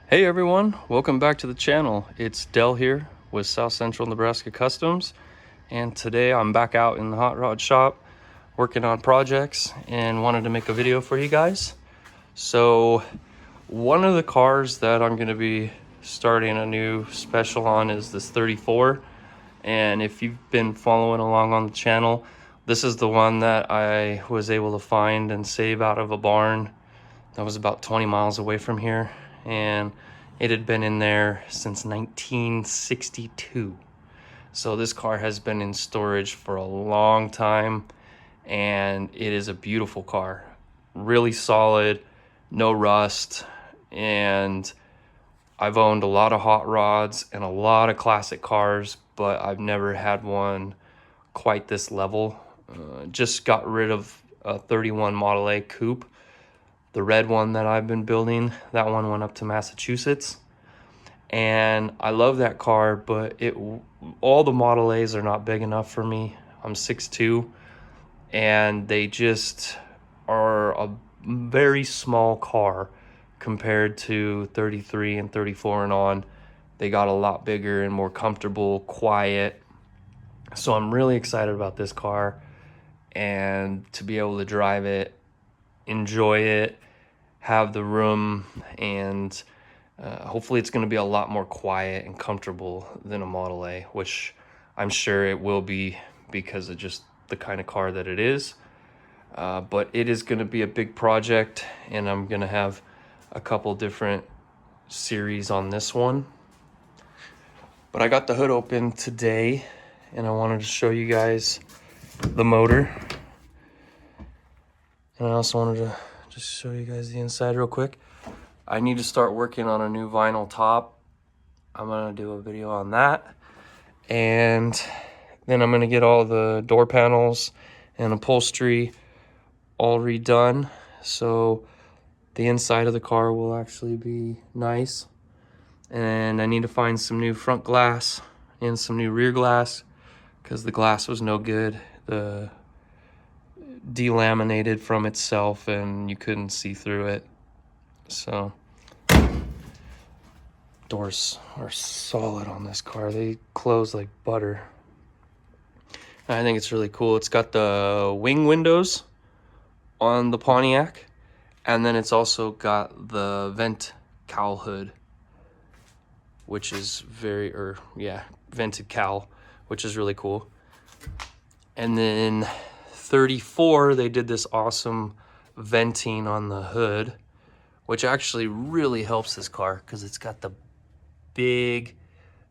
Hey everyone, welcome back to the channel. It's Dell here with South Central Nebraska Customs, and today I'm back out in the hot rod shop working on projects and wanted to make a video for you guys. So one of the cars that I'm going to be starting a new special on is this 34, and if you've been following along on the channel, this is the one that I was able to find and save out of a barn that was about 20 miles away from here, and it had been in there since 1962. So this car has been in storage for a long time, and it is a beautiful car. Really solid, no rust, and I've owned a lot of hot rods and a lot of classic cars, but I've never had one quite this level. Just got rid of a 31 Model A coupe. The red one that I've been building, that one went up to Massachusetts, and I love that car, but all the Model A's are not big enough for me. I'm 6'2", and they just are a very small car compared to 33 and 34 and on. They got a lot bigger and more comfortable, quiet. So I'm really excited about this car, and to be able to drive it, enjoy it, have the room, and hopefully it's going to be a lot more quiet and comfortable than a Model A, which I'm sure it will be because of just the kind of car that it is. But it is going to be a big project, and I'm going to have a couple different series on this one. But I got the hood open today, and I wanted to show you guys the motor. And I also wanted to just show you guys the inside real quick. I need to start working on a new vinyl top. I'm gonna do a video on that. And then I'm gonna get all the door panels and upholstery all redone. So the inside of the car will actually be nice. And I need to find some new front glass and some new rear glass, because the glass was no good. The delaminated from itself and you couldn't see through it. So doors are solid on this car. They close like butter. I think it's really cool. It's got the wing windows on the Pontiac, and then it's also got the vent cowl hood, which is vented cowl, which is really cool. And then 34, they did this awesome venting on the hood, which actually really helps this car because it's got the big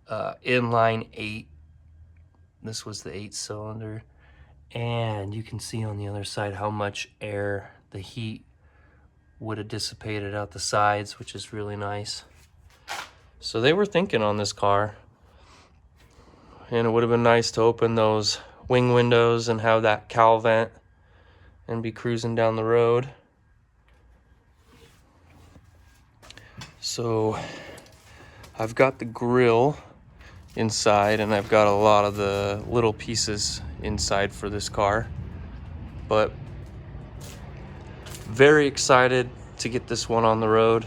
inline 8. This was the 8-cylinder, and you can see on the other side how much air the heat would have dissipated out the sides, which is really nice. So they were thinking on this car, and it would have been nice to open those wing windows and have that cowl vent and be cruising down the road. So I've got the grill inside, and I've got a lot of the little pieces inside for this car, but very excited to get this one on the road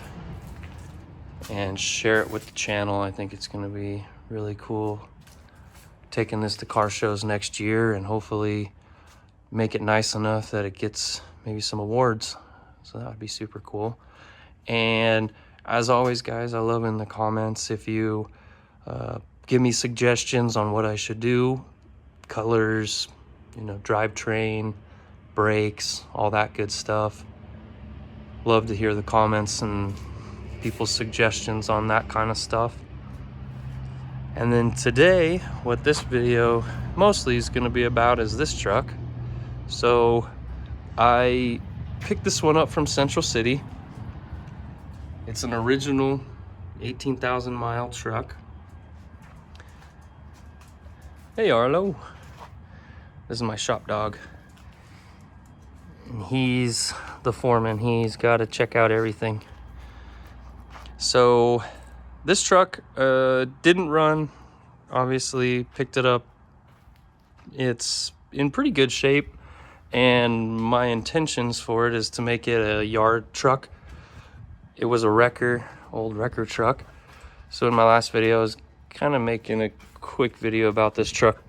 and share it with the channel. I think it's going to be really cool, taking this to car shows next year and hopefully make it nice enough that it gets maybe some awards. So that would be super cool. And as always, guys, I love in the comments if you give me suggestions on what I should do, colors, drivetrain, brakes, all that good stuff. Love to hear the comments and people's suggestions on that kind of stuff. And then today, what this video mostly is going to be about is this truck. So I picked this one up from Central City. It's an original 18,000 mile truck. Hey Arlo, this is my shop dog. And he's the foreman. He's got to check out everything. So this truck didn't run, obviously. Picked it up. It's in pretty good shape, and my intentions for it is to make it a yard truck. It was a wrecker old wrecker truck. So in my last video, I was kind of making a quick video about this truck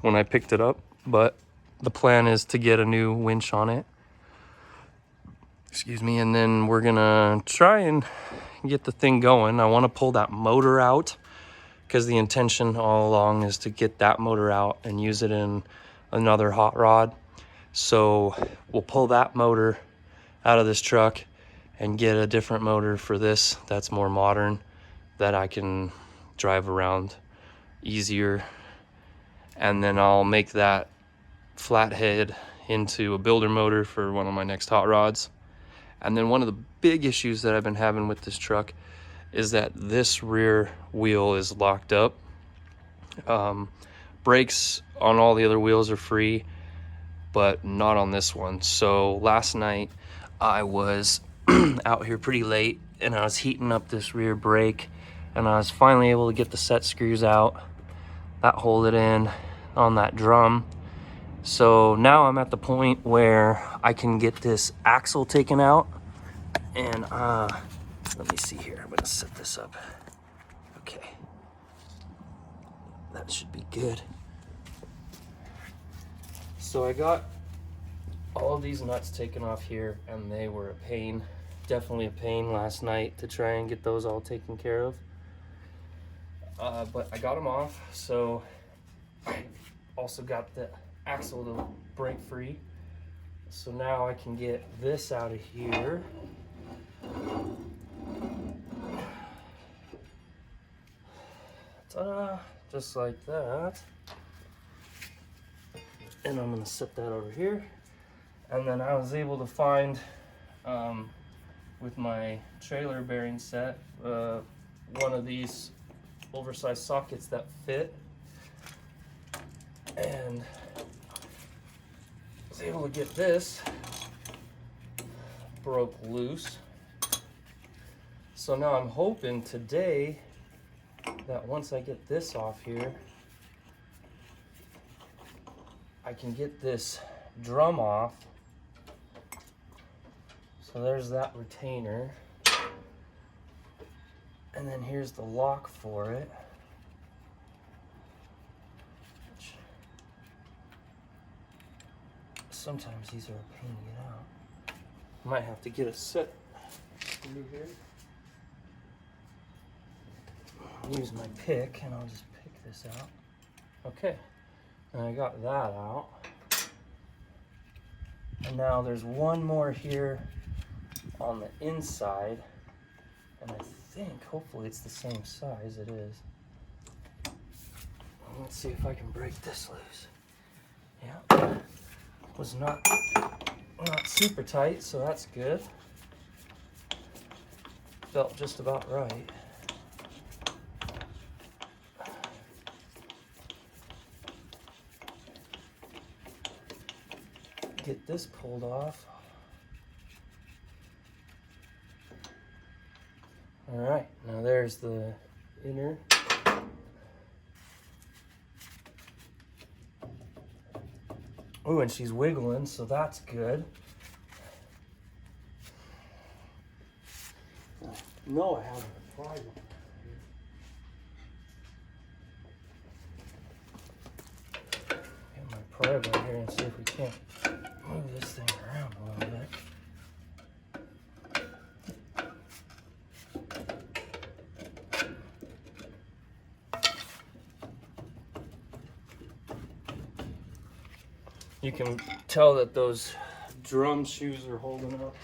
when I picked it up, but the plan is to get a new winch on it. Excuse me, and then we're gonna try and get the thing going. I want to pull that motor out because the intention all along is to get that motor out and use it in another hot rod. So we'll pull that motor out of this truck and get a different motor for this that's more modern, that I can drive around easier. And then I'll make that flathead into a builder motor for one of my next hot rods. And then one of the big issues that I've been having with this truck is that this rear wheel is locked up. Brakes on all the other wheels are free, but not on this one. So last night I was out here pretty late and I was heating up this rear brake, and I was finally able to get the set screws out that hold it in on that drum. So now I'm at the point where I can get this axle taken out, and let me see here, I'm gonna set this up. Okay, that should be good. So I got all of these nuts taken off here, and they were a pain, definitely a pain last night to try and get those all taken care of. But I got them off, so I also got the axle to break free. So now I can get this out of here. Ta-da! Just like that. And I'm gonna set that over here. And then I was able to find, with my trailer bearing set, one of these oversized sockets that fit. And was able to get this broke loose. So now I'm hoping today that once I get this off here, I can get this drum off. So there's that retainer. And then here's the lock for it. Sometimes these are a pain to get out. Might have to get a set through here. I'll use my pick and I'll just pick this out. Okay, and I got that out. And now there's one more here on the inside, and I think hopefully it's the same size. It is. Let's see if I can break this loose. Yeah. Was not super tight, so that's good. Felt just about right. Get this pulled off. All right, now there's the inner. Oh, and she's wiggling, so that's good. No, I haven't applied it. Get my probe right here and see if we can't move this thing around a little bit. You can tell that those drum shoes are holding up.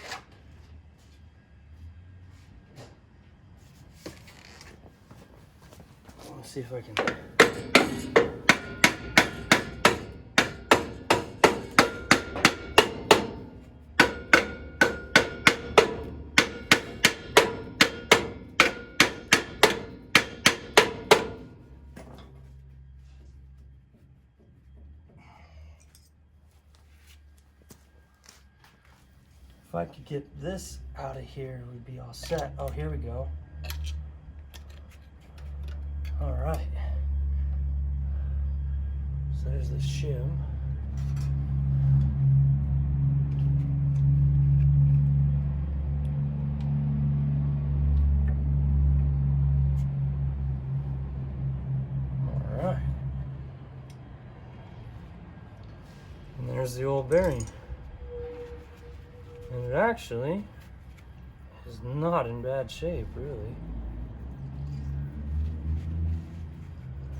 Let's see if I can. If I could get this out of here, we'd be all set. Oh, here we go. All right. So there's the shim. there's the old bearing. And it actually is not in bad shape, really.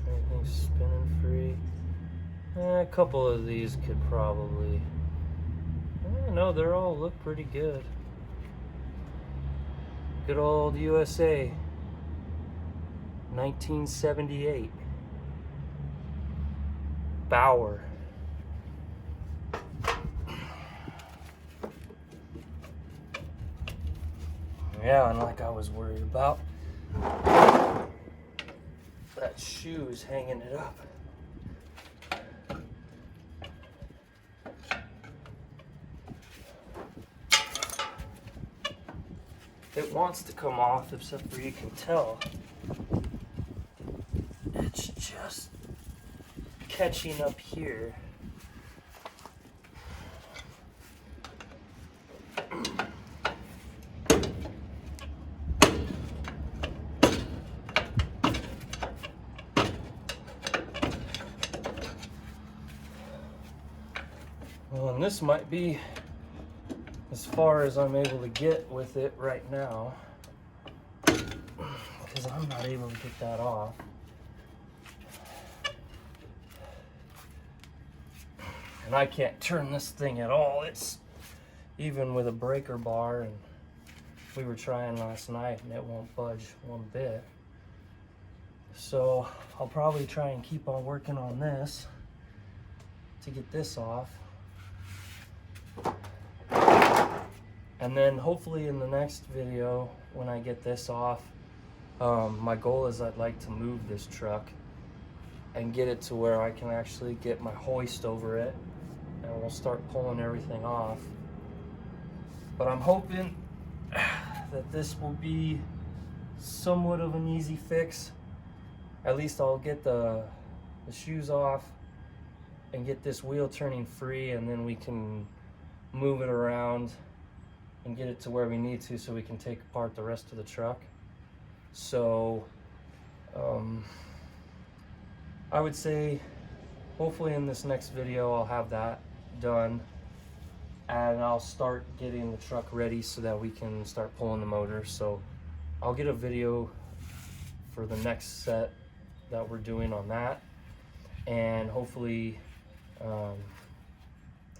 Everything's spinning free. A couple of these could probably... no, they all look pretty good. Good old USA. 1978. Bauer. Yeah, and like I was worried about, that shoe's hanging it up. It wants to come off, except for you can tell it's just catching up here. Well, and this might be as far as I'm able to get with it right now, because I'm not able to get that off. And I can't turn this thing at all. It's even with a breaker bar, and we were trying last night and it won't budge one bit. So I'll probably try and keep on working on this to get this off. And then hopefully in the next video, when I get this off, my goal is I'd like to move this truck and get it to where I can actually get my hoist over it, and we'll start pulling everything off. But I'm hoping that this will be somewhat of an easy fix. At least I'll get the shoes off and get this wheel turning free, and then we can move it around and get it to where we need to, so we can take apart the rest of the truck. So I would say hopefully in this next video I'll have that done, and I'll start getting the truck ready so that we can start pulling the motor. So I'll get a video for the next set that we're doing on that, and hopefully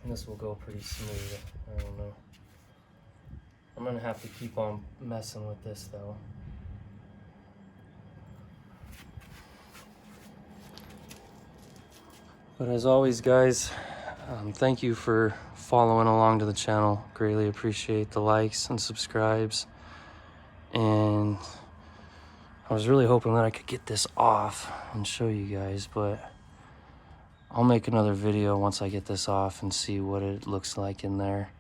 this will go pretty smooth. I don't know. I'm gonna have to keep on messing with this though. But as always, guys, thank you for following along to the channel. Greatly appreciate the likes and subscribes. And I was really hoping that I could get this off and show you guys, but I'll make another video once I get this off and see what it looks like in there.